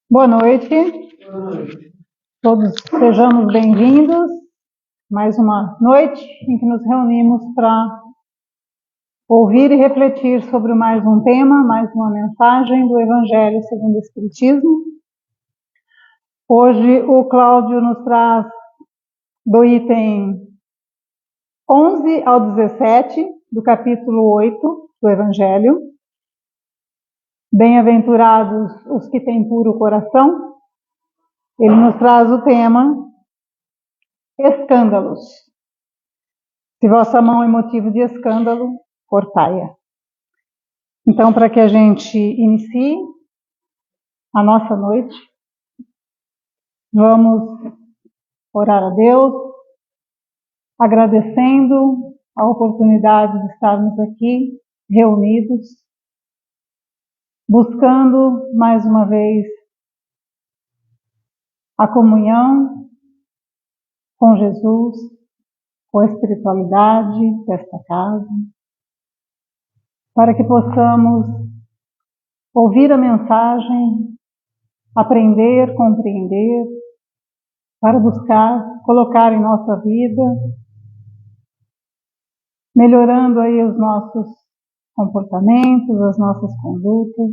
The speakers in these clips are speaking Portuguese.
Boa noite, todos sejamos bem-vindos. Mais uma noite em que nos reunimos para ouvir e refletir sobre mais um tema, mais uma mensagem do Evangelho segundo o Espiritismo. Hoje o Cláudio nos traz do item 11 ao 17 do capítulo 8 do Evangelho. Bem-aventurados os que têm puro coração. Ele nos traz o tema escândalos. Se vossa mão é motivo de escândalo, cortai-a. Então, para que a gente inicie a nossa noite, vamos orar a Deus, agradecendo a oportunidade de estarmos aqui reunidos, buscando mais uma vez a comunhão com Jesus, com a espiritualidade desta casa, para que possamos ouvir a mensagem, aprender, compreender, para buscar, colocar em nossa vida, melhorando aí os nossos comportamentos, as nossas condutas,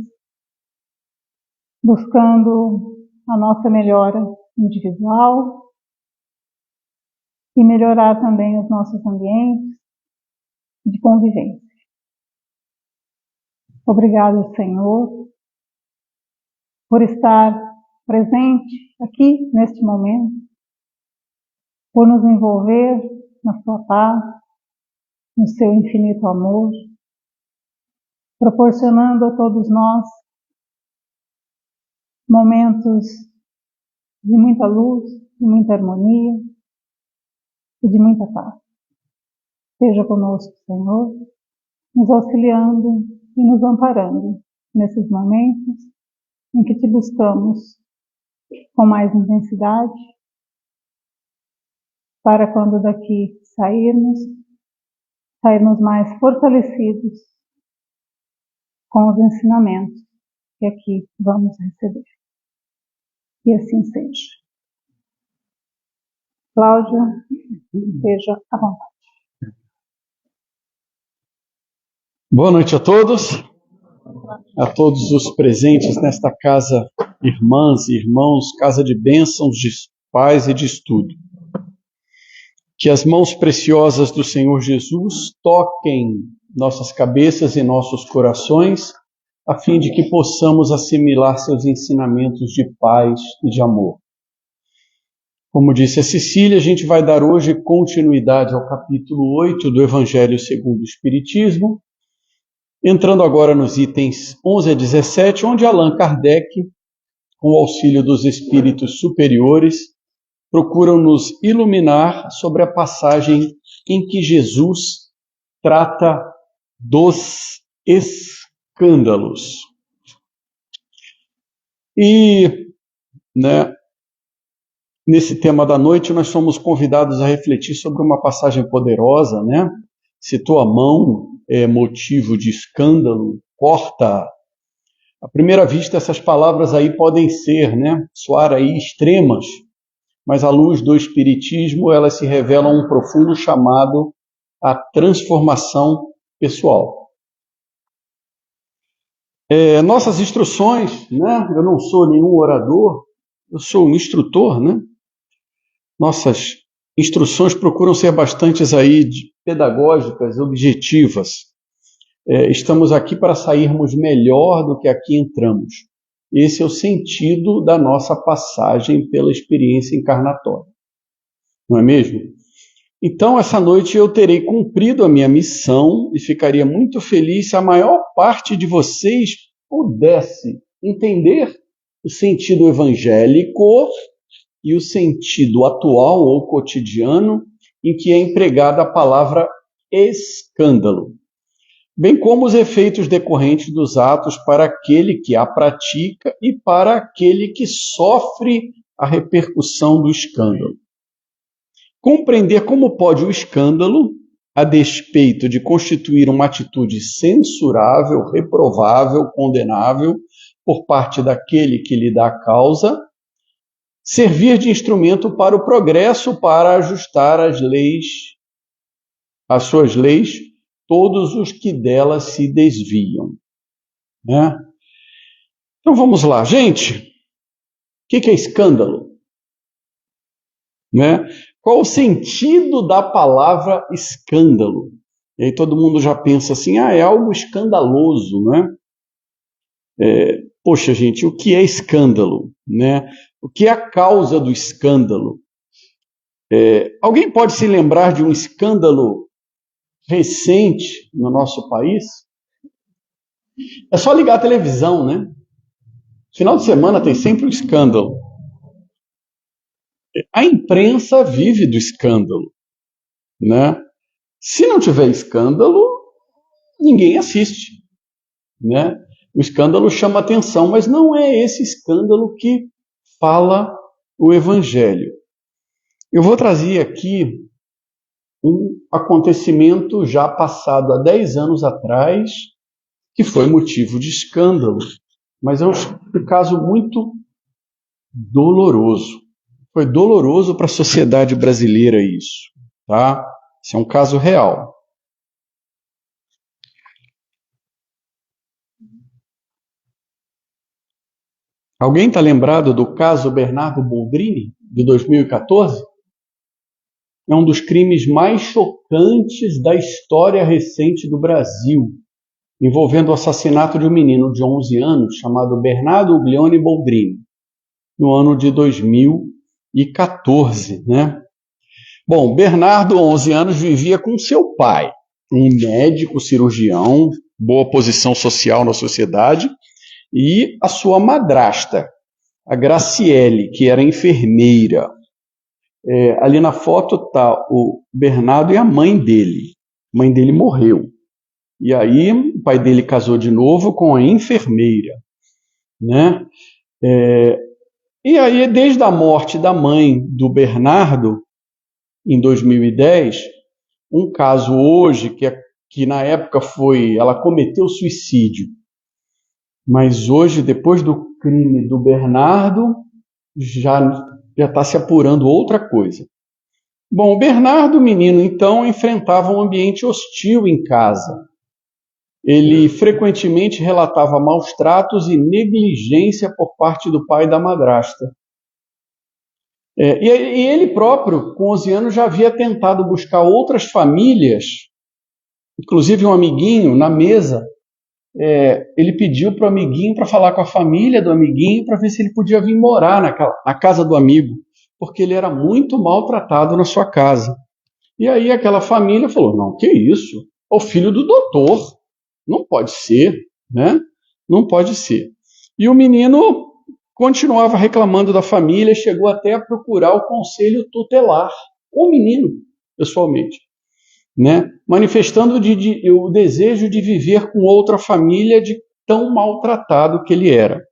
buscando a nossa melhora individual e melhorar também os nossos ambientes de convivência. Obrigado, Senhor, por estar presente aqui neste momento, por nos envolver na sua paz, no seu infinito amor, proporcionando a todos nós momentos de muita luz, de muita harmonia e de muita paz. Seja conosco, Senhor, nos auxiliando e nos amparando nesses momentos em que te buscamos com mais intensidade, para quando daqui sairmos mais fortalecidos com os ensinamentos que aqui vamos receber. E assim seja. Cláudio, esteja à vontade. Boa noite a todos os presentes nesta casa, irmãs e irmãos, casa de bênçãos, de paz e de estudo. Que as mãos preciosas do Senhor Jesus toquem nossas cabeças e nossos corações, a fim de que possamos assimilar seus ensinamentos de paz e de amor. Como disse a Cecília, a gente vai dar hoje continuidade ao capítulo 8 do Evangelho segundo o Espiritismo, entrando agora nos itens 11 a 17, onde Allan Kardec, com o auxílio dos espíritos superiores, procuram nos iluminar sobre a passagem em que Jesus trata dos escândalos. E, nesse tema da noite, nós somos convidados a refletir sobre uma passagem poderosa, Se tua mão é motivo de escândalo, corta. À primeira vista, essas palavras aí podem ser, soar aí extremas, mas à luz do Espiritismo, elas se revelam um profundo chamado à transformação pessoal. Nossas instruções, eu não sou nenhum orador, eu sou um instrutor, Nossas instruções procuram ser bastante aí pedagógicas, objetivas. Estamos aqui para sairmos melhor do que aqui entramos. Esse é o sentido da nossa passagem pela experiência encarnatória. Não é mesmo? Então, essa noite eu terei cumprido a minha missão e ficaria muito feliz se a maior parte de vocês pudesse entender o sentido evangélico e o sentido atual ou cotidiano em que é empregada a palavra escândalo, bem como os efeitos decorrentes dos atos para aquele que a pratica e para aquele que sofre a repercussão do escândalo. Compreender como pode o escândalo, a despeito de constituir uma atitude censurável, reprovável, condenável, por parte daquele que lhe dá a causa, servir de instrumento para o progresso, para ajustar as suas leis, todos os que delas se desviam. Né? Então vamos lá, gente. O que é escândalo? Né? Qual o sentido da palavra escândalo? E aí todo mundo já pensa assim, é algo escandaloso, né? Poxa, gente, o que é escândalo? Né? O que é a causa do escândalo? Alguém pode se lembrar de um escândalo recente no nosso país? É só ligar a televisão, né? Final de semana tem sempre um escândalo. A imprensa vive do escândalo, né? Se não tiver escândalo, ninguém assiste, né? O escândalo chama atenção, mas não é esse escândalo que fala o Evangelho. Eu vou trazer aqui um acontecimento já passado há 10 anos atrás, que foi motivo de escândalo, mas é um caso muito doloroso. Foi doloroso para a sociedade brasileira isso, tá? Isso é um caso real. Alguém está lembrado do caso Bernardo Boldrini, de 2014? É um dos crimes mais chocantes da história recente do Brasil, envolvendo o assassinato de um menino de 11 anos chamado Bernardo Uglione Boldrini, no ano de 2014, né? Bom, Bernardo, 11 anos, vivia com seu pai, um médico cirurgião, boa posição social na sociedade, e a sua madrasta, a Graciele, que era enfermeira. Ali na foto está o Bernardo e a mãe dele. A mãe dele morreu. E aí o pai dele casou de novo com a enfermeira, né? E aí, desde a morte da mãe do Bernardo, em 2010, um caso hoje, que na época ela cometeu suicídio, mas hoje, depois do crime do Bernardo, já está se apurando outra coisa. Bom, o Bernardo, menino, então, enfrentava um ambiente hostil em casa. Ele frequentemente relatava maus tratos e negligência por parte do pai e da madrasta. E ele próprio, com 11 anos, já havia tentado buscar outras famílias, inclusive um amiguinho, na mesa. Ele pediu para o amiguinho para falar com a família do amiguinho para ver se ele podia vir morar na casa do amigo, porque ele era muito maltratado na sua casa. E aí aquela família falou, não, que isso? É o filho do doutor, não pode ser, né? Não pode ser. E o menino continuava reclamando da família, chegou até a procurar o conselho tutelar, o menino, pessoalmente, né? Manifestando o desejo de viver com outra família de tão maltratado que ele era.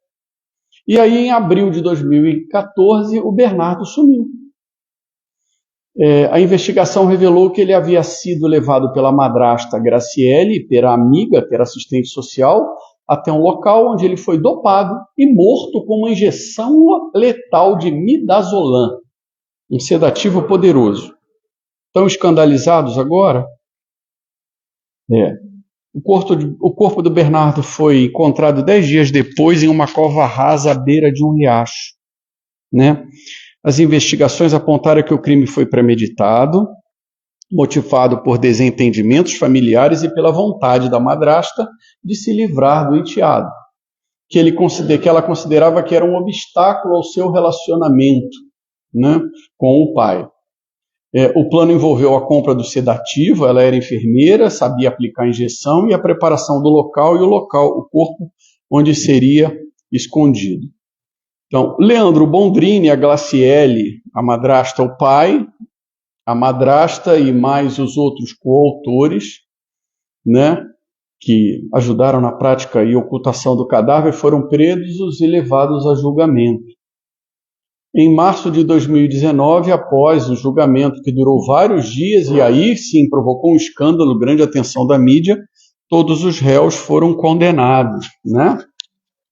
E aí, em abril de 2014, o Bernardo sumiu. A investigação revelou que ele havia sido levado pela madrasta Graciele, pela amiga, que era assistente social, até um local onde ele foi dopado e morto com uma injeção letal de midazolam, um sedativo poderoso. Estão escandalizados agora? O corpo do Bernardo foi encontrado 10 dias depois em uma cova rasa à beira de um riacho, né? As investigações apontaram que o crime foi premeditado, motivado por desentendimentos familiares e pela vontade da madrasta de se livrar do enteado, que ela considerava que era um obstáculo ao seu relacionamento, né, com o pai. O plano envolveu a compra do sedativo, ela era enfermeira, sabia aplicar a injeção e a preparação do local o corpo onde seria escondido. Então, Leandro Boldrini, a Graciele, a madrasta, o pai, a madrasta e mais os outros coautores, né, que ajudaram na prática e ocultação do cadáver, foram presos e levados a julgamento. Em março de 2019, após o julgamento que durou vários dias, e aí sim provocou um escândalo, grande atenção da mídia, todos os réus foram condenados, né?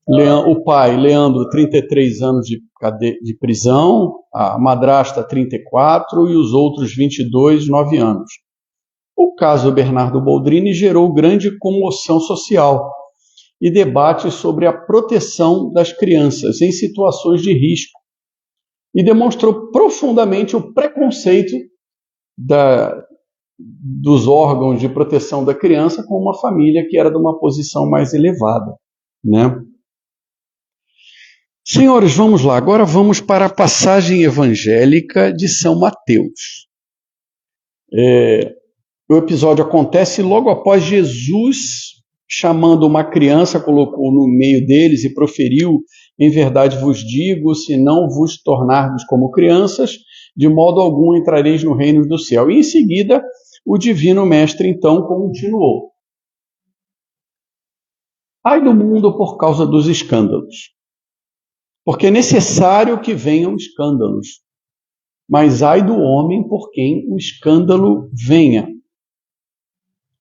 O pai, Leandro, 33 anos de prisão, a madrasta, 34, e os outros 22, 9 anos. O caso Bernardo Boldrini gerou grande comoção social e debate sobre a proteção das crianças em situações de risco, e demonstrou profundamente o preconceito dos órgãos de proteção da criança com uma família que era de uma posição mais elevada, né? Senhores, vamos lá. Agora vamos para a passagem evangélica de São Mateus. O episódio acontece logo após Jesus, chamando uma criança, colocou no meio deles e proferiu: em verdade vos digo, se não vos tornardes como crianças, de modo algum entrareis no reino do céu. E em seguida, o divino mestre então continuou: ai do mundo por causa dos escândalos, porque é necessário que venham escândalos, mas ai do homem por quem o escândalo venha.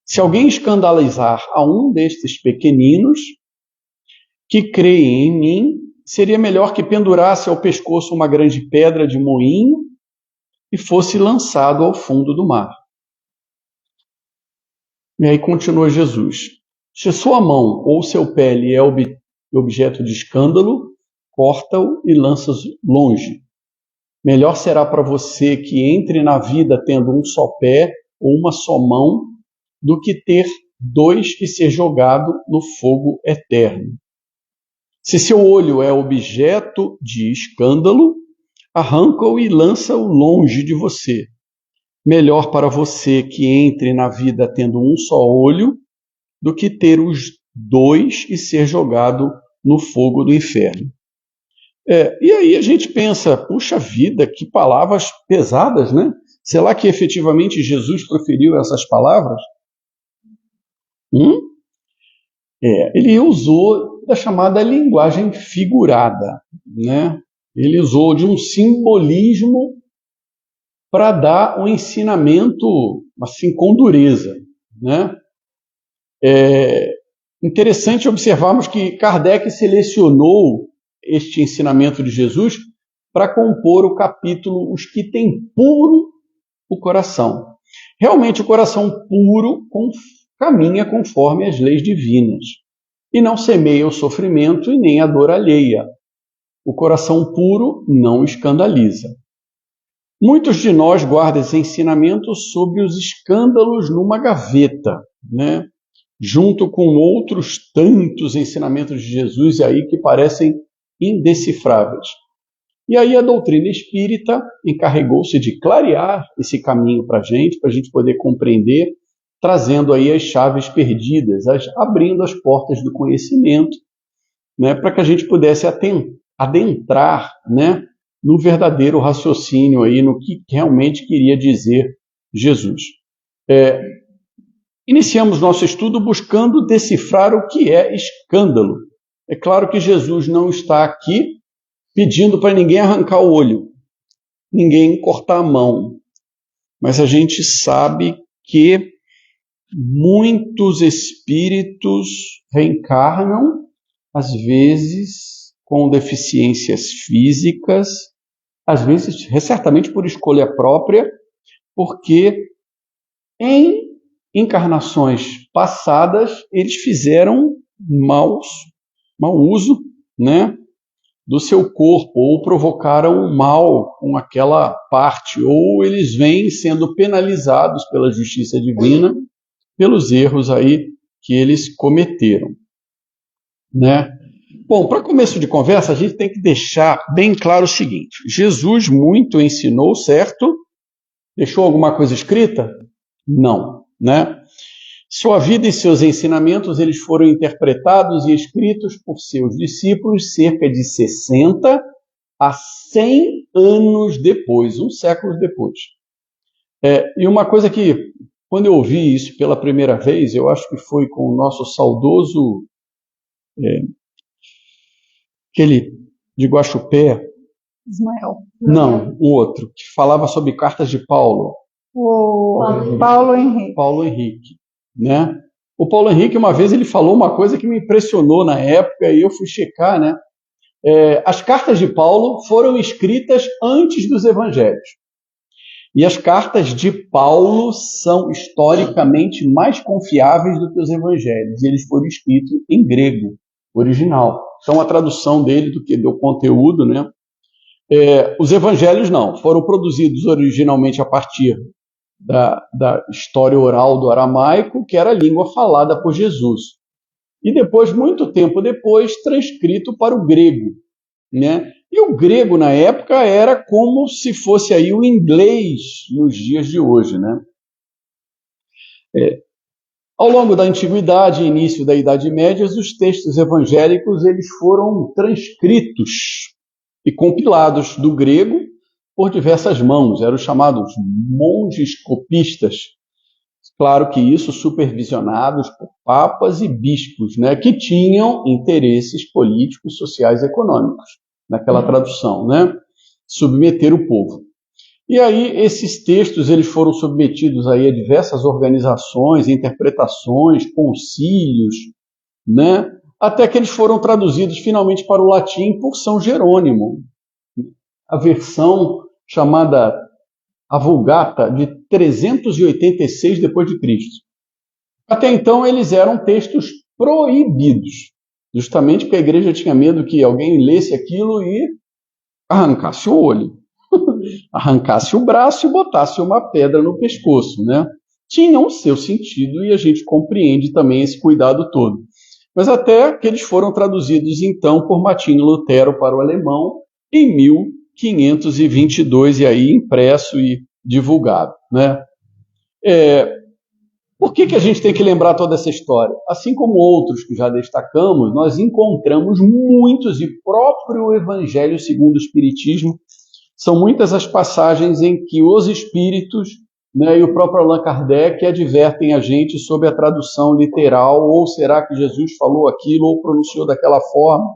Se alguém escandalizar a um destes pequeninos que creem em mim, seria melhor que pendurasse ao pescoço uma grande pedra de moinho e fosse lançado ao fundo do mar. E aí continua Jesus: se sua mão ou seu pé lhe é objeto de escândalo, corta-o e lança-o longe. Melhor será para você que entre na vida tendo um só pé ou uma só mão, do que ter dois e ser jogado no fogo eterno. Se seu olho é objeto de escândalo, arranca-o e lança-o longe de você. Melhor para você que entre na vida tendo um só olho, do que ter os dois e ser jogado no fogo do inferno. E aí a gente pensa, puxa vida, que palavras pesadas, né? Será que efetivamente Jesus proferiu essas palavras? Ele usou da chamada linguagem figurada, né? Ele usou de um simbolismo para dar um ensinamento assim com dureza, né? Interessante observarmos que Kardec selecionou este ensinamento de Jesus para compor o capítulo Os que têm puro o coração. Realmente o coração puro caminha conforme as leis divinas e não semeia o sofrimento e nem a dor alheia. O coração puro não escandaliza. Muitos de nós guardam esse ensinamento sobre os escândalos numa gaveta, né? Junto com outros tantos ensinamentos de Jesus aí que parecem indecifráveis. E aí a doutrina espírita encarregou-se de clarear esse caminho para a gente poder compreender, trazendo aí as chaves perdidas, abrindo as portas do conhecimento, né, para que a gente pudesse adentrar, né, no verdadeiro raciocínio, aí, no que realmente queria dizer Jesus. Iniciamos nosso estudo buscando decifrar o que é escândalo. É claro que Jesus não está aqui pedindo para ninguém arrancar o olho, ninguém cortar a mão, mas a gente sabe que muitos espíritos reencarnam, às vezes com deficiências físicas, às vezes certamente por escolha própria, porque em encarnações passadas eles fizeram mau uso, né, do seu corpo, ou provocaram mal com aquela parte, ou eles vêm sendo penalizados pela justiça divina pelos erros aí que eles cometeram, né? Bom, para começo de conversa, a gente tem que deixar bem claro o seguinte: Jesus muito ensinou, certo? Deixou alguma coisa escrita? Não, né? Sua vida e seus ensinamentos, eles foram interpretados e escritos por seus discípulos cerca de 60 a 100 anos depois, um século depois. E uma coisa que, quando eu ouvi isso pela primeira vez, eu acho que foi com o nosso saudoso, aquele de Guaxupé. Ismael. Não, um outro, que falava sobre cartas de Paulo. O Paulo Henrique. Paulo Henrique, né? O Paulo Henrique, uma vez, ele falou uma coisa que me impressionou na época, e eu fui checar, né? As cartas de Paulo foram escritas antes dos evangelhos. E as cartas de Paulo são historicamente mais confiáveis do que os evangelhos. E eles foram escritos em grego, original. Então, a tradução dele do que deu conteúdo, né? Os evangelhos não, foram produzidos originalmente a partir da história oral do aramaico, que era a língua falada por Jesus. E depois, muito tempo depois, transcrito para o grego, né? E o grego, na época, era como se fosse aí o inglês nos dias de hoje, né? Ao longo da Antiguidade e início da Idade Média, os textos evangélicos eles foram transcritos e compilados do grego por diversas mãos, eram chamados monges copistas. Claro que isso supervisionados por papas e bispos, né, que tinham interesses políticos, sociais e econômicos naquela tradução, né, submeter o povo. E aí esses textos eles foram submetidos aí a diversas organizações, interpretações, concílios, né, até que eles foram traduzidos finalmente para o latim por São Jerônimo, a versão chamada a Vulgata de 386 d.C. Até então eles eram textos proibidos, justamente porque a igreja tinha medo que alguém lesse aquilo e arrancasse o olho, arrancasse o braço e botasse uma pedra no pescoço, né? Tinha o seu sentido e a gente compreende também esse cuidado todo. Mas até que eles foram traduzidos então por Martinho Lutero para o alemão em 1522 e aí impresso e divulgado, né? Por que a gente tem que lembrar toda essa história? Assim como outros que já destacamos, nós encontramos muitos, e próprio Evangelho segundo o Espiritismo, são muitas as passagens em que os espíritos, né, e o próprio Allan Kardec advertem a gente sobre a tradução literal, ou será que Jesus falou aquilo, ou pronunciou daquela forma,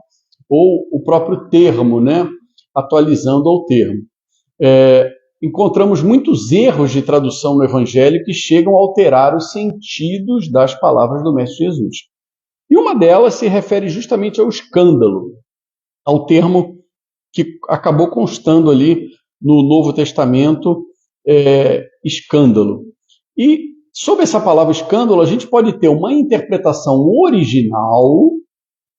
ou o próprio termo, né, atualizando ao termo. Encontramos muitos erros de tradução no Evangelho que chegam a alterar os sentidos das palavras do Mestre Jesus. E uma delas se refere justamente ao escândalo, ao termo que acabou constando ali no Novo Testamento, escândalo. E sobre essa palavra escândalo, a gente pode ter uma interpretação original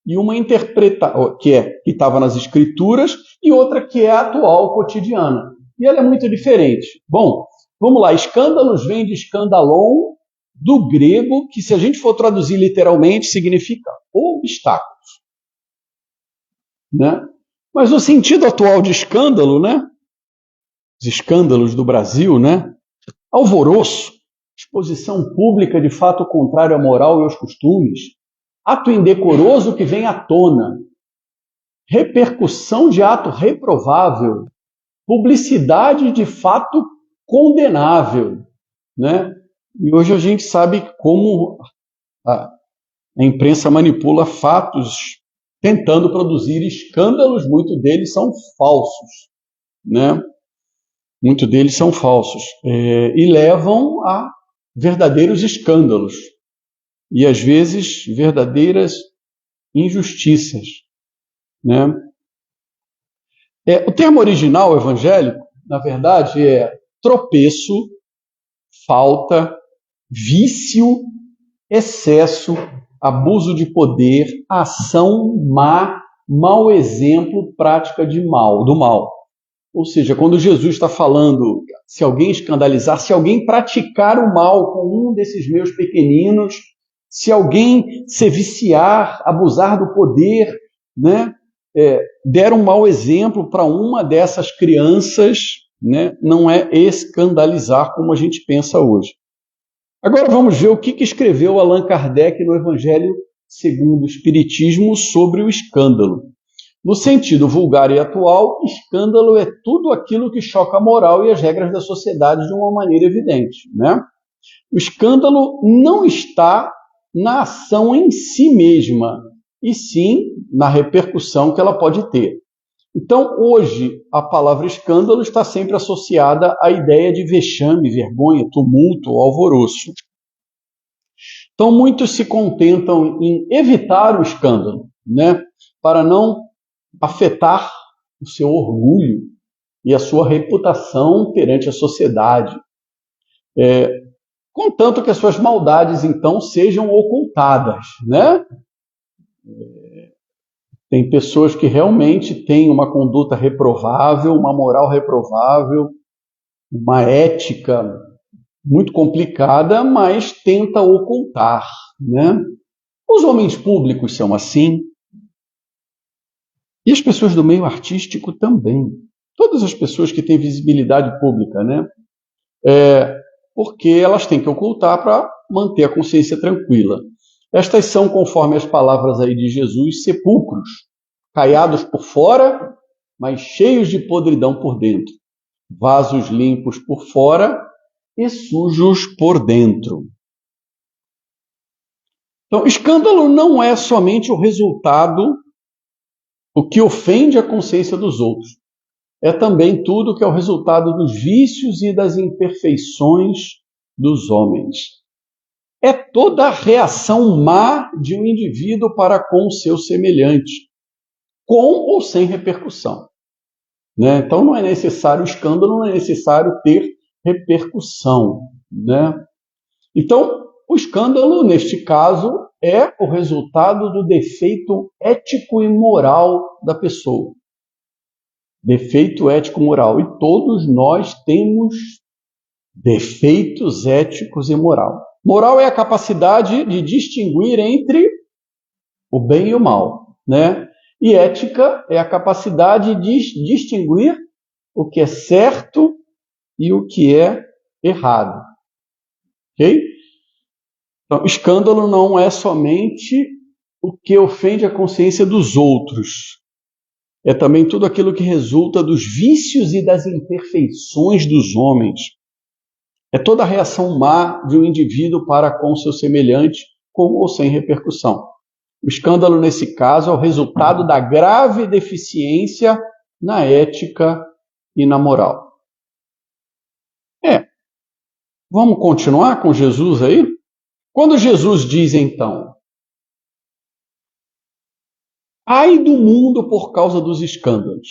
e uma interpretação que estava nas Escrituras e outra que é atual, cotidiana. E ela é muito diferente. Bom, vamos lá. Escândalos vem de escandalon, do grego, que se a gente for traduzir literalmente, significa obstáculos, né? Mas o sentido atual de escândalo, né? Os escândalos do Brasil, né? Alvoroço, exposição pública de fato contrário à moral e aos costumes, ato indecoroso que vem à tona, repercussão de ato reprovável, publicidade de fato condenável, né? E hoje a gente sabe como a imprensa manipula fatos tentando produzir escândalos, muitos deles são falsos, né? Muitos deles são falsos e levam a verdadeiros escândalos e às vezes verdadeiras injustiças, né? O termo original evangélico, na verdade, é tropeço, falta, vício, excesso, abuso de poder, ação má, mau exemplo, prática do mal. Ou seja, quando Jesus está falando, se alguém escandalizar, se alguém praticar o mal com um desses meus pequeninos, se alguém se viciar, abusar do poder, né? Der um mau exemplo para uma dessas crianças, né? Não é escandalizar como a gente pensa hoje. Agora vamos ver o que escreveu Allan Kardec no Evangelho segundo o Espiritismo sobre o escândalo. No sentido vulgar e atual, escândalo é tudo aquilo que choca a moral e as regras da sociedade de uma maneira evidente, né? O escândalo não está na ação em si mesma, e sim na repercussão que ela pode ter. Então, hoje, a palavra escândalo está sempre associada à ideia de vexame, vergonha, tumulto, alvoroço. Então, muitos se contentam em evitar o escândalo, né, para não afetar o seu orgulho e a sua reputação perante a sociedade, contanto que as suas maldades, então, sejam ocultadas, né? Tem pessoas que realmente têm uma conduta reprovável, uma moral reprovável, uma ética muito complicada, mas tenta ocultar, né? Os homens públicos são assim, e as pessoas do meio artístico também. Todas as pessoas que têm visibilidade pública, né? Porque elas têm que ocultar para manter a consciência tranquila. Estas são, conforme as palavras aí de Jesus, sepulcros, caiados por fora, mas cheios de podridão por dentro. Vasos limpos por fora e sujos por dentro. Então, escândalo não é somente o resultado, o que ofende a consciência dos outros. É também tudo que é o resultado dos vícios e das imperfeições dos homens. É toda a reação má de um indivíduo para com o seu semelhante, com ou sem repercussão. Né? Então não é necessário escândalo, não é necessário ter repercussão. Né? Então, o escândalo, neste caso, é o resultado do defeito ético e moral da pessoa. Defeito ético-moral. E todos nós temos defeitos éticos e moral. Moral é a capacidade de distinguir entre o bem e o mal, né? E ética é a capacidade de distinguir o que é certo e o que é errado. Ok? Então, escândalo não é somente o que ofende a consciência dos outros. É também tudo aquilo que resulta dos vícios e das imperfeições dos homens. É toda a reação má de um indivíduo para com seu semelhante, com ou sem repercussão. O escândalo, nesse caso, é o resultado da grave deficiência na ética e na moral. Vamos continuar com Jesus aí? Quando Jesus diz, então, ai do mundo por causa dos escândalos,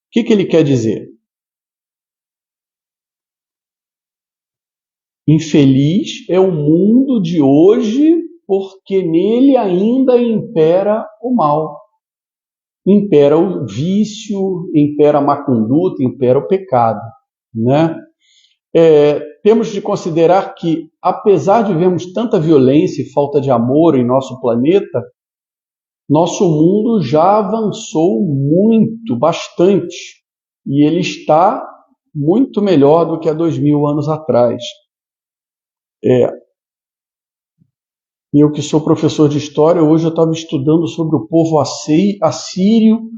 o que ele quer dizer? Infeliz é o mundo de hoje, porque nele ainda impera o mal. Impera o vício, impera a má conduta, impera o pecado. Né? Temos de considerar que, apesar de vermos tanta violência e falta de amor em nosso planeta, nosso mundo já avançou muito, bastante, e ele está muito melhor do que há 2000 anos atrás. Eu que sou professor de história, hoje eu estava estudando sobre o povo assírio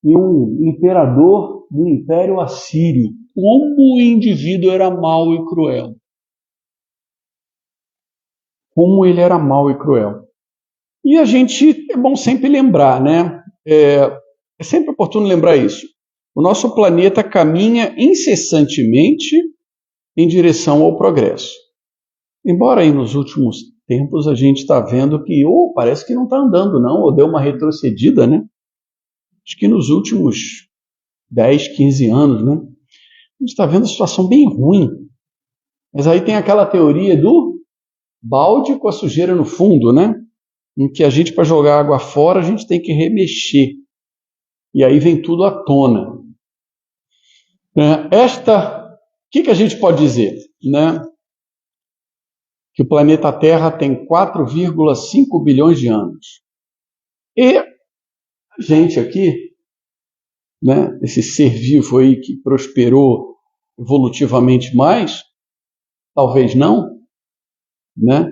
e um imperador do Império Assírio. Como o indivíduo era mau e cruel. Como ele era mau e cruel. E a gente, é bom sempre lembrar, né? É sempre oportuno lembrar isso. O nosso planeta caminha incessantemente em direção ao progresso. Embora aí nos últimos tempos a gente está vendo que parece que não está andando não, ou deu uma retrocedida, né? Acho que nos últimos 10, 15 anos, né? A gente está vendo a situação bem ruim. Mas aí tem aquela teoria do balde com a sujeira no fundo, né? Em que a gente, para jogar água fora, a gente tem que remexer. E aí vem tudo à tona. O que a gente pode dizer? Né? Que o planeta Terra tem 4,5 bilhões de anos. E a gente aqui, né, esse ser vivo aí que prosperou evolutivamente mais, talvez não, né,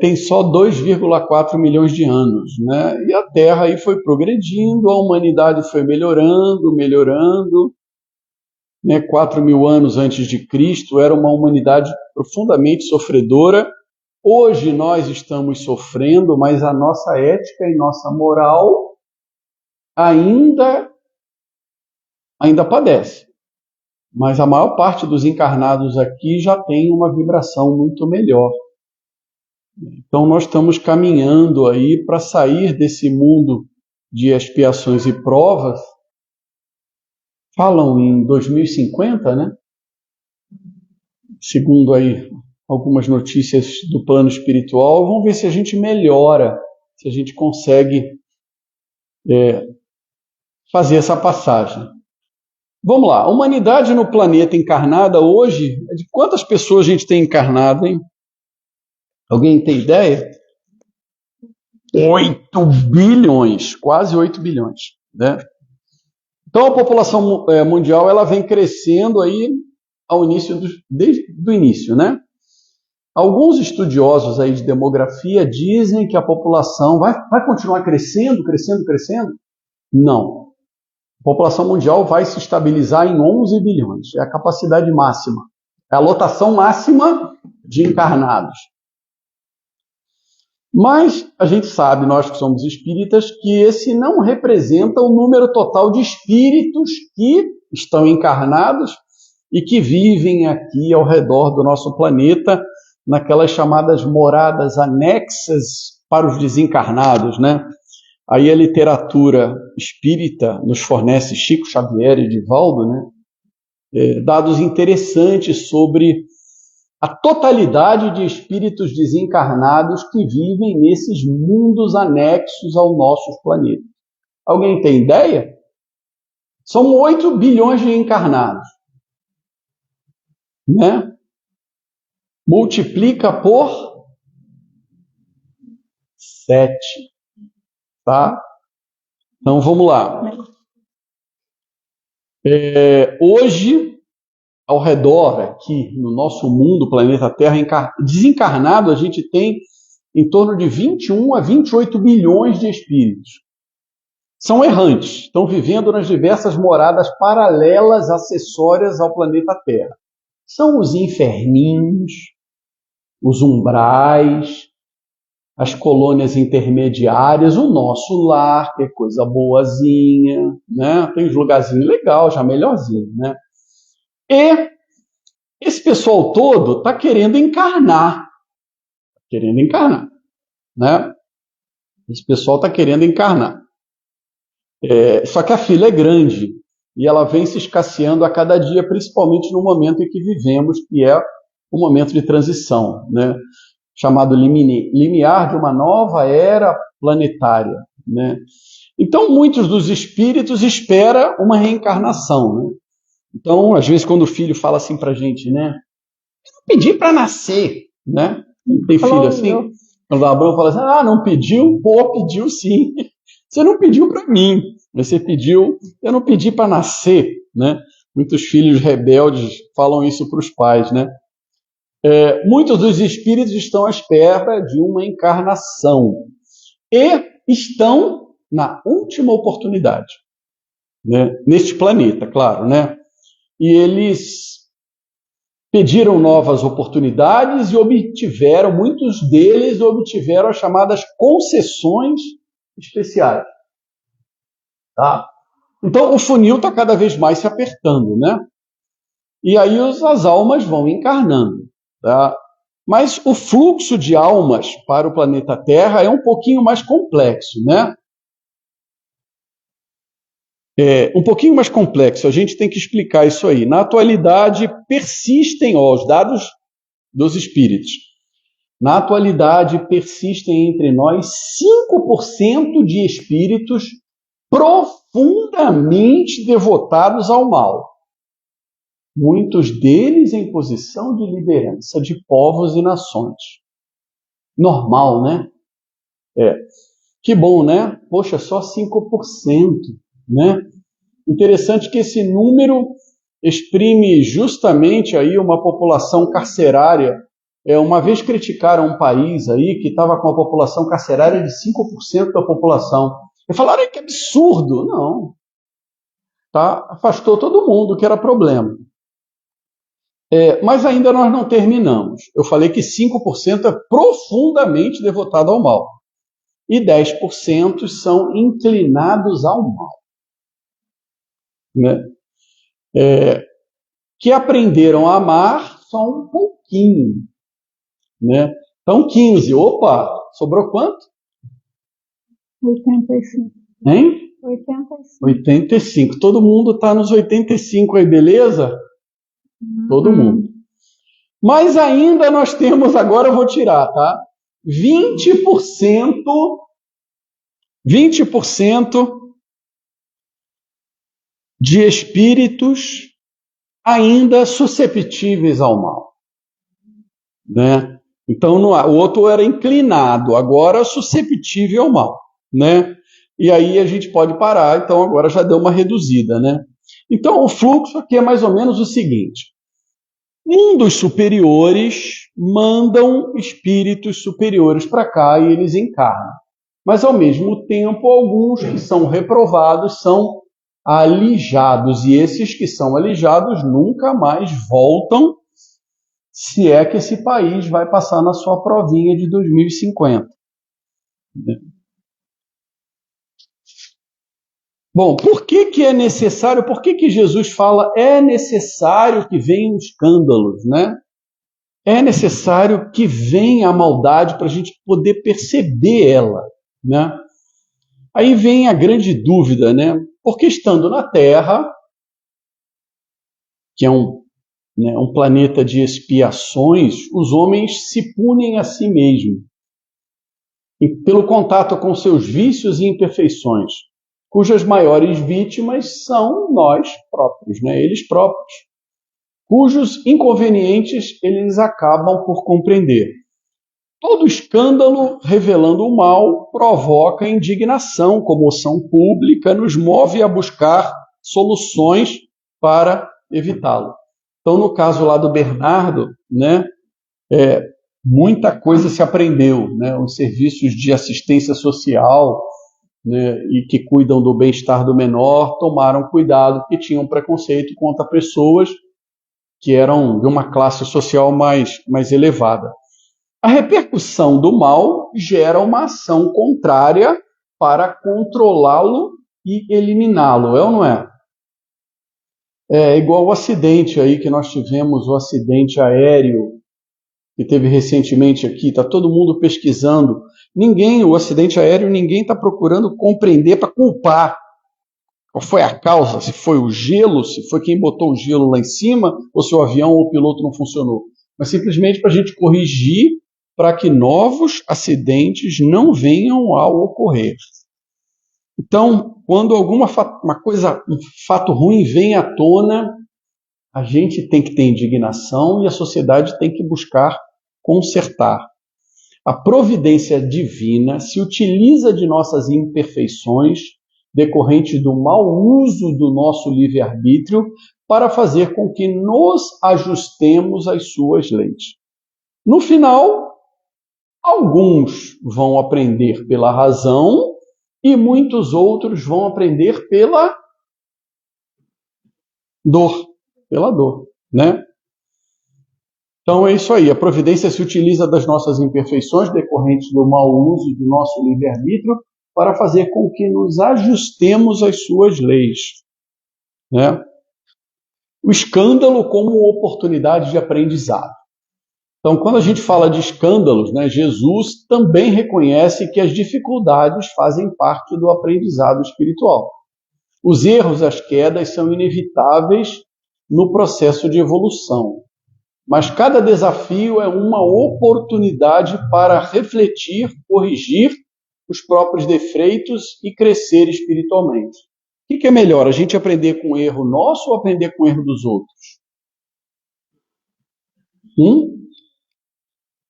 tem só 2,4 milhões de anos. Né, e a Terra aí foi progredindo, a humanidade foi melhorando, né, 4.000 anos antes de Cristo era uma humanidade profundamente sofredora. Hoje nós estamos sofrendo, mas a nossa ética e nossa moral ainda padece. Mas a maior parte dos encarnados aqui já tem uma vibração muito melhor. Então nós estamos caminhando aí para sair desse mundo de expiações e provas. Falam em 2050, né? Segundo aí algumas notícias do plano espiritual, vamos ver se a gente melhora, se a gente consegue fazer essa passagem. Vamos lá, a humanidade no planeta encarnada hoje, de quantas pessoas a gente tem encarnado, hein? Alguém tem ideia? 8 bilhões, quase 8 bilhões, né? Então a população mundial ela vem crescendo aí desde o início, né? Alguns estudiosos aí de demografia dizem que a população vai continuar crescendo. Não. A população mundial vai se estabilizar em 11 bilhões. É a capacidade máxima. É a lotação máxima de encarnados. Mas a gente sabe, nós que somos espíritas, que esse não representa o número total de espíritos que estão encarnados e que vivem aqui ao redor do nosso planeta, naquelas chamadas moradas anexas para os desencarnados, né? Aí a literatura espírita nos fornece, Chico Xavier e Divaldo, né? Dados interessantes sobre a totalidade de espíritos desencarnados que vivem nesses mundos anexos ao nosso planeta. Alguém tem ideia? São 8 bilhões de encarnados, né? Multiplica por 7, tá? Então vamos lá. Hoje, ao redor aqui no nosso mundo, planeta Terra, desencarnado, a gente tem em torno de 21 a 28 bilhões de espíritos. São errantes, estão vivendo nas diversas moradas paralelas, acessórias ao planeta Terra. São os inferninhos, os umbrais, as colônias intermediárias, o nosso lar, que é coisa boazinha, né? Tem uns lugarzinhos legais, já melhorzinho, né? E esse pessoal todo está querendo encarnar, né? Esse pessoal está querendo encarnar. Só que a fila é grande e ela vem se escasseando a cada dia, principalmente no momento em que vivemos, que é o momento de transição, né? Chamado limiar de uma nova era planetária, né? Então, muitos dos espíritos esperam uma reencarnação, né? Então, às vezes, quando o filho fala assim para a gente, né? Eu não pedi para nascer, né? Tem filho assim? Quando o Abraão fala assim, não pediu? Pô, pediu sim. Você não pediu para mim, você pediu, eu não pedi para nascer, né? Muitos filhos rebeldes falam isso para os pais, né? Muitos dos espíritos estão à espera de uma encarnação e estão na última oportunidade, né? Neste planeta, claro, né? E eles pediram novas oportunidades e muitos deles obtiveram as chamadas concessões especiais. Tá? Então o funil está cada vez mais se apertando, né? E aí as almas vão encarnando. Tá? Mas o fluxo de almas para o planeta Terra é um pouquinho mais complexo, né? Um pouquinho mais complexo, a gente tem que explicar isso aí. Na atualidade, persistem, os dados dos espíritos. Na atualidade, persistem entre nós 5% de espíritos profundamente devotados ao mal. Muitos deles em posição de liderança de povos e nações. Normal, né? Que bom, né? Poxa, só 5%, né? Interessante que esse número exprime justamente aí uma população carcerária. Uma vez criticaram um país aí que estava com a população carcerária de 5% da população. E falaram que absurdo. Não. Tá? Afastou todo mundo, que era problema. Mas ainda nós não terminamos. Eu falei que 5% é profundamente devotado ao mal. E 10% são inclinados ao mal. Né? Que aprenderam a amar só um pouquinho. Né? Então, 15. Opa, sobrou quanto? 85. Hein? 85. 85. Todo mundo está nos 85 aí, beleza? Todo mundo. Mas ainda nós temos, agora eu vou tirar, tá? 20% de espíritos ainda susceptíveis ao mal, né? Então, o outro era inclinado, agora susceptível ao mal, né? E aí a gente pode parar, então agora já deu uma reduzida, né? Então, o fluxo aqui é mais ou menos o seguinte: um dos superiores mandam espíritos superiores para cá e eles encarnam. Mas, ao mesmo tempo, alguns que são reprovados são alijados. E esses que são alijados nunca mais voltam, se é que esse país vai passar na sua provinha de 2050. Bom, por que é necessário, por que Jesus fala é necessário que venham escândalos, né? É necessário que venha a maldade para a gente poder perceber ela, né? Aí vem a grande dúvida, né? Porque estando na Terra, que é um planeta de expiações, os homens se punem a si mesmos. E pelo contato com seus vícios e imperfeições, cujas maiores vítimas são nós próprios, né? Eles próprios, cujos inconvenientes eles acabam por compreender. Todo escândalo revelando o mal provoca indignação, comoção pública, nos move a buscar soluções para evitá-lo. Então, no caso lá do Bernardo, né, muita coisa se aprendeu, né? Os serviços de assistência social, né, e que cuidam do bem-estar do menor tomaram cuidado, porque tinham preconceito contra pessoas que eram de uma classe social mais elevada. A repercussão do mal gera uma ação contrária para controlá-lo e eliminá-lo, é ou não é? É igual o acidente aí que nós tivemos, o acidente aéreo que teve recentemente aqui, está todo mundo pesquisando. O acidente aéreo, ninguém está procurando compreender para culpar. Qual foi a causa? Se foi o gelo, se foi quem botou o gelo lá em cima, ou se o avião ou o piloto não funcionou. Mas simplesmente para a gente corrigir para que novos acidentes não venham a ocorrer. Então, quando um fato ruim vem à tona, a gente tem que ter indignação e a sociedade tem que buscar consertar. A providência divina se utiliza de nossas imperfeições, decorrentes do mau uso do nosso livre-arbítrio, para fazer com que nos ajustemos às suas leis. No final, alguns vão aprender pela razão e muitos outros vão aprender pela dor, né? Então é isso aí, a providência se utiliza das nossas imperfeições decorrentes do mau uso do nosso livre-arbítrio para fazer com que nos ajustemos às suas leis, né? O escândalo como oportunidade de aprendizado. Então, quando a gente fala de escândalos, né, Jesus também reconhece que as dificuldades fazem parte do aprendizado espiritual. Os erros, as quedas são inevitáveis no processo de evolução. Mas cada desafio é uma oportunidade para refletir, corrigir os próprios defeitos e crescer espiritualmente. O que é melhor, a gente aprender com o erro nosso ou aprender com o erro dos outros?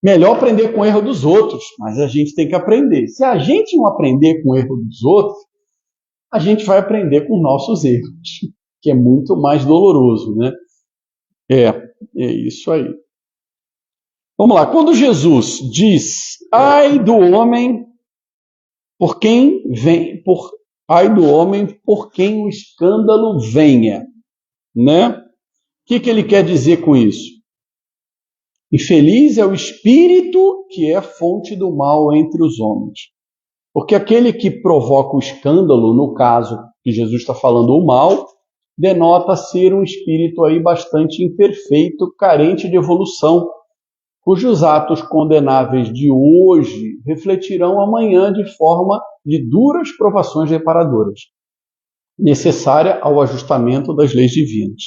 Melhor aprender com o erro dos outros, mas a gente tem que aprender. Se a gente não aprender com o erro dos outros, a gente vai aprender com nossos erros, que é muito mais doloroso, né? É isso aí. Vamos lá, quando Jesus diz, ai do homem por quem o escândalo venha, né? O que ele quer dizer com isso? Infeliz é o espírito que é fonte do mal entre os homens. Porque aquele que provoca o escândalo, no caso que Jesus está falando o mal, denota ser um espírito aí bastante imperfeito, carente de evolução, cujos atos condenáveis de hoje refletirão amanhã de forma de duras provações reparadoras, necessária ao ajustamento das leis divinas.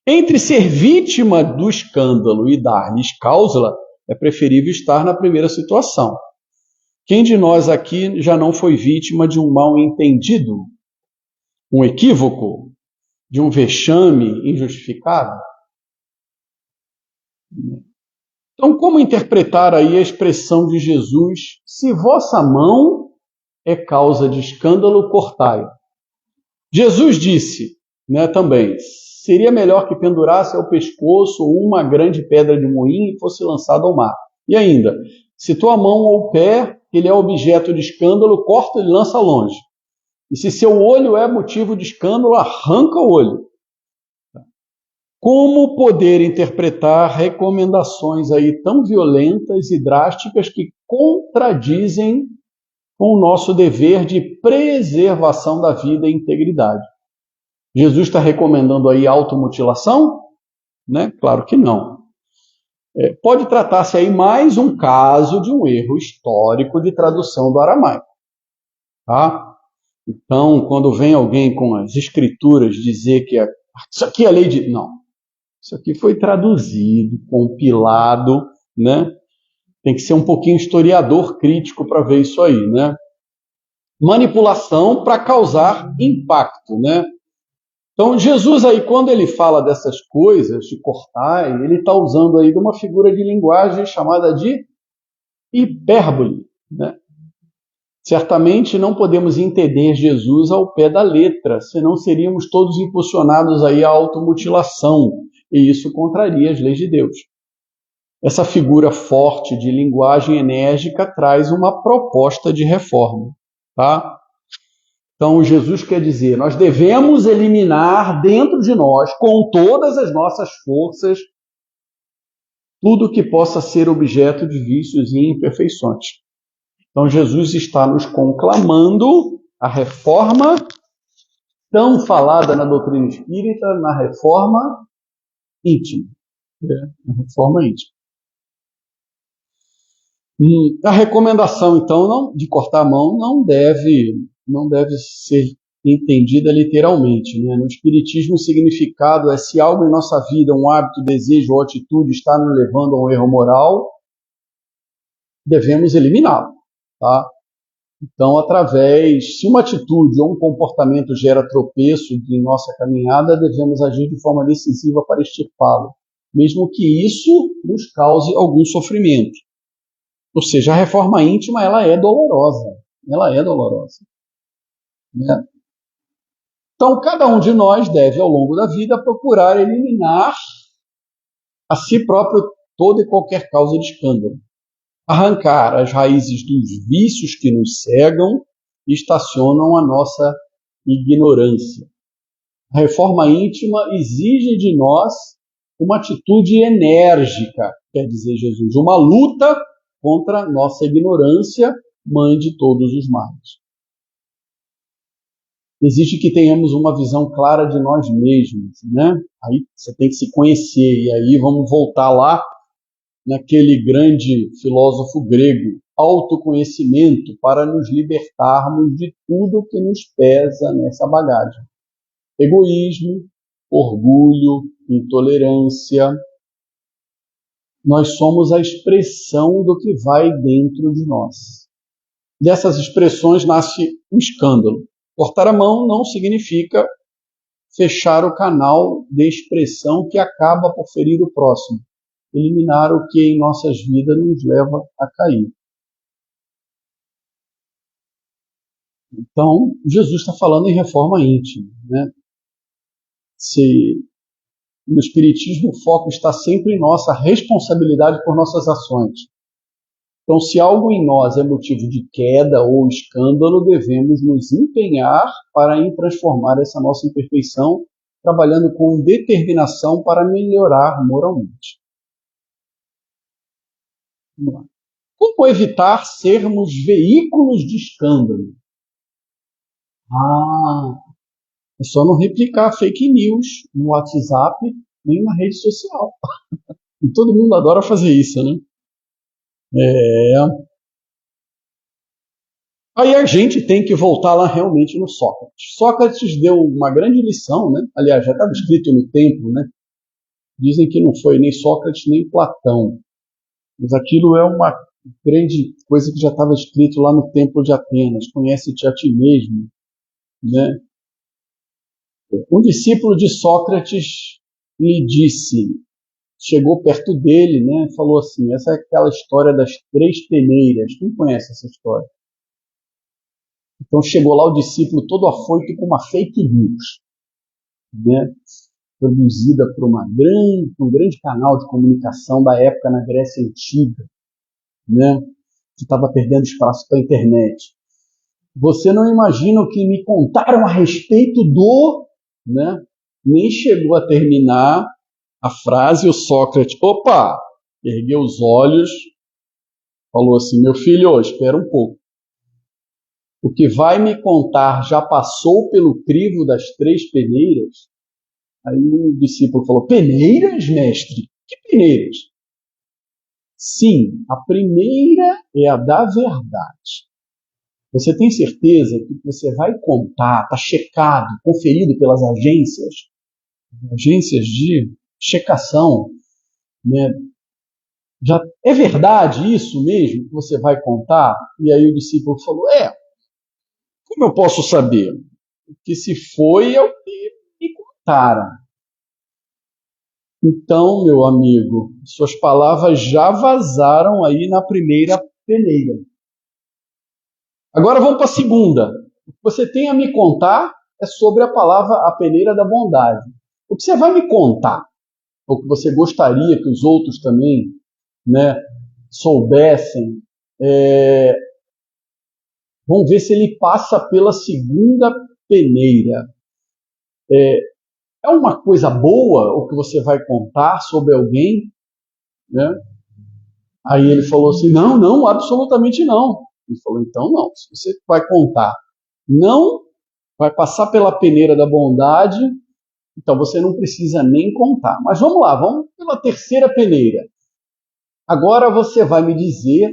Entre ser vítima do escândalo e dar-lhes causa, é preferível estar na primeira situação. Quem de nós aqui já não foi vítima de um mal-entendido, um equívoco, de um vexame injustificado? Então, como interpretar aí a expressão de Jesus, se vossa mão é causa de escândalo, cortai? Jesus disse, também, seria melhor que pendurasse ao pescoço uma grande pedra de moinho e fosse lançado ao mar. E ainda, se tua mão ou pé, ele é objeto de escândalo, corta e lança longe. E se seu olho é motivo de escândalo, arranca o olho. Como poder interpretar recomendações aí tão violentas e drásticas que contradizem com o nosso dever de preservação da vida e integridade? Jesus está recomendando aí automutilação? Claro que não. Pode tratar-se aí mais um caso de um erro histórico de tradução do aramaico. Tá? Então, quando vem alguém com as escrituras dizer que isso aqui é a lei de... Não. Isso aqui foi traduzido, compilado, Tem que ser um pouquinho historiador crítico para ver isso aí, Manipulação para causar impacto, Então, Jesus aí, quando ele fala dessas coisas, de cortar, ele está usando aí de uma figura de linguagem chamada de hipérbole, Certamente não podemos entender Jesus ao pé da letra, senão seríamos todos impulsionados aí à automutilação, e isso contraria as leis de Deus. Essa figura forte de linguagem enérgica traz uma proposta de reforma, tá? Então, Jesus quer dizer, nós devemos eliminar dentro de nós, com todas as nossas forças, tudo que possa ser objeto de vícios e imperfeições. Então, Jesus está nos conclamando a reforma tão falada na doutrina espírita, na reforma íntima. Na reforma íntima. A recomendação, então, de cortar a mão não deve ser entendida literalmente. No Espiritismo, o significado é se algo em nossa vida, um hábito, desejo ou atitude está nos levando a um erro moral, devemos eliminá-lo. Tá? Então, se uma atitude ou um comportamento gera tropeço em nossa caminhada, devemos agir de forma decisiva para extirpá-lo, mesmo que isso nos cause algum sofrimento. Ou seja, a reforma íntima, ela é dolorosa. Então, cada um de nós deve, ao longo da vida, procurar eliminar a si próprio toda e qualquer causa de escândalo. Arrancar as raízes dos vícios que nos cegam e estacionam a nossa ignorância. A reforma íntima exige de nós uma atitude enérgica, quer dizer Jesus, uma luta contra a nossa ignorância, mãe de todos os males. Exige que tenhamos uma visão clara de nós mesmos, Aí você tem que se conhecer, e aí vamos voltar lá naquele grande filósofo grego, autoconhecimento, para nos libertarmos de tudo que nos pesa nessa bagagem. Egoísmo, orgulho, intolerância. Nós somos a expressão do que vai dentro de nós. Dessas expressões nasce um escândalo. Cortar a mão não significa fechar o canal de expressão que acaba por ferir o próximo. Eliminar o que em nossas vidas nos leva a cair. Então, Jesus está falando em reforma íntima. No Espiritismo, o foco está sempre em nossa responsabilidade por nossas ações. Então, se algo em nós é motivo de queda ou escândalo, devemos nos empenhar para transformar essa nossa imperfeição, trabalhando com determinação para melhorar moralmente. Vamos lá. Como evitar sermos veículos de escândalo? É só não replicar fake news no WhatsApp nem na rede social. E todo mundo adora fazer isso, né? Aí a gente tem que voltar lá realmente no Sócrates. Sócrates deu uma grande lição, né? Aliás, já estava escrito no templo, né? Dizem que não foi nem Sócrates nem Platão, mas aquilo é uma grande coisa que já estava escrito lá no templo de Atenas. Conhece-te a ti mesmo, né? Um discípulo de Sócrates lhe disse, chegou perto dele, né? Falou assim: essa é aquela história das três peneiras. Quem conhece essa história? Então chegou lá o discípulo todo afoito com uma fake news, né? Produzida por um grande canal de comunicação da época na Grécia Antiga, né? Que estava perdendo espaço para a internet. Você não imagina o que me contaram a respeito do... Né? Nem chegou a terminar a frase, o Sócrates, opa, ergueu os olhos, falou assim: meu filho, espera um pouco. O que vai me contar já passou pelo crivo das três peneiras? Aí o discípulo falou: peneiras, mestre? Que peneiras? Sim, a primeira é a da verdade. Você tem certeza que você vai contar, está checado, conferido pelas agências de checação, né? Já é verdade isso mesmo que você vai contar? E aí o discípulo falou: como eu posso saber? Que se foi é o que me contaram. Então, meu amigo, suas palavras já vazaram aí na primeira peneira. Agora vamos para a segunda. O que você tem a me contar é sobre a peneira da bondade. O que você vai me contar, ou que você gostaria que os outros também, né, soubessem, vamos ver se ele passa pela segunda peneira. É uma coisa boa o que você vai contar sobre alguém, né? Aí ele falou assim: não, não, absolutamente não. Ele falou: então não, se você vai contar, não vai passar pela peneira da bondade, então você não precisa nem contar. Mas vamos lá, vamos pela terceira peneira. Agora você vai me dizer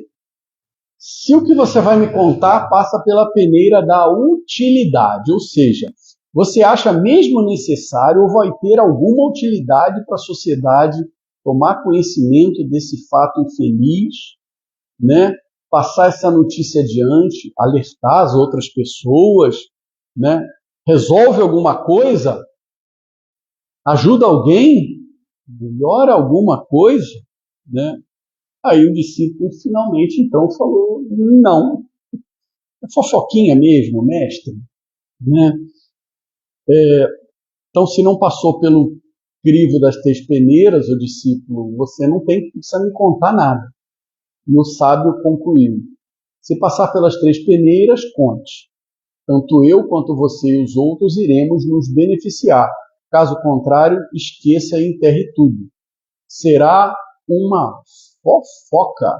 se o que você vai me contar passa pela peneira da utilidade, ou seja, você acha mesmo necessário ou vai ter alguma utilidade para a sociedade tomar conhecimento desse fato infeliz, né? Passar essa notícia adiante, alertar as outras pessoas, né? Resolve alguma coisa? Ajuda alguém? Melhora alguma coisa? Né? Aí o discípulo finalmente então falou: não, é fofoquinha mesmo, mestre. Né? Então, se não passou pelo crivo das três peneiras, o discípulo, você não precisa me contar nada. E o sábio concluiu: se passar pelas três peneiras, conte. Tanto eu quanto você e os outros iremos nos beneficiar. Caso contrário, esqueça e enterre tudo. Será uma fofoca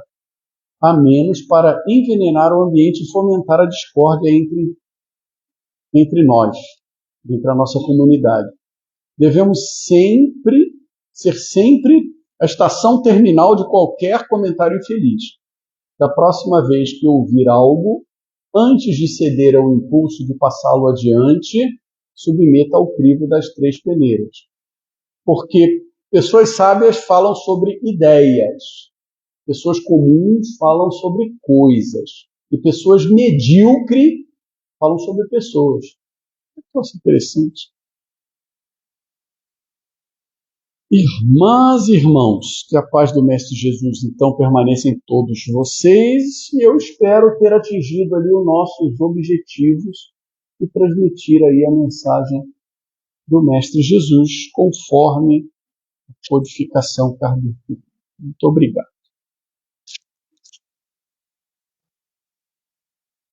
a menos para envenenar o ambiente e fomentar a discórdia entre nós, entre a nossa comunidade. Devemos ser sempre a estação terminal de qualquer comentário infeliz. Da próxima vez que ouvir algo, antes de ceder ao impulso de passá-lo adiante, submeta ao crivo das três peneiras. Porque pessoas sábias falam sobre ideias, pessoas comuns falam sobre coisas, e pessoas medíocres falam sobre pessoas. Nossa, interessante. Irmãs e irmãos, que a paz do Mestre Jesus então permaneça em todos vocês, e eu espero ter atingido ali os nossos objetivos e transmitir aí a mensagem do Mestre Jesus conforme a codificação kardecista. Muito obrigado.